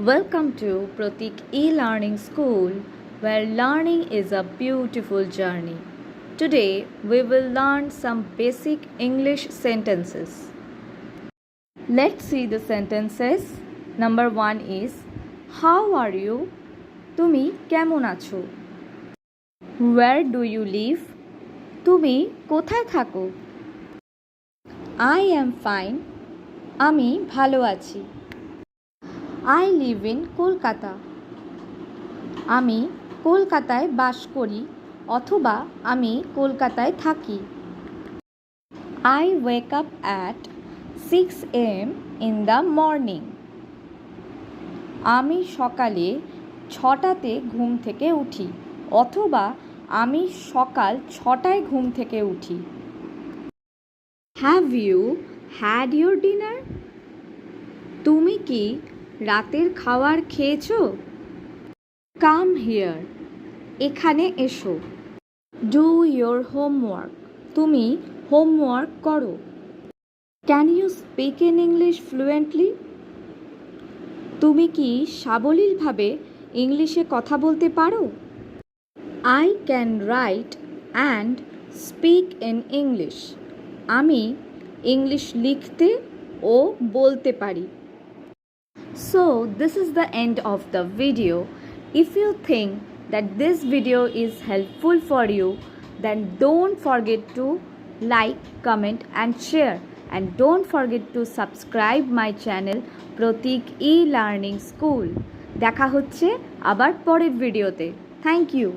Welcome to Pratik e-learning school where learning is a beautiful journey. Today we will learn some basic English sentences. Let's see the sentences. Number 1 is How are you? তুমি কেমন আছো? Where do you live? তুমি কোথায় থাকো? I am fine. আমি ভালো আছি। I live in Kolkata. আমি কলকাতায় বাস করি অথবা আমি কলকাতায় থাকি। I wake up at 6 a.m. in the morning. আমি সকালে 6টাতে ঘুম থেকে উঠি অথবা আমি সকাল 6টায় ঘুম থেকে উঠি। Have you had your dinner? তুমি কি রাতের খাবার খেয়েছো? Come here. এখানে এসো। Do your homework. তুমি হোমওয়ার্ক করো। Can you speak in English fluently? তুমি কি সাবলীলভাবে ইংলিশে কথা বলতে পারো? I can write and speak in English. আমি ইংলিশ লিখতে ও বলতে পারি। So this is the end of the video. If you think that this video is helpful for you, then don't forget to like, comment and share, and don't forget to subscribe my channel Pratik e-learning school. দেখা হচ্ছে আবার পরের ভিডিওতে। Thank you.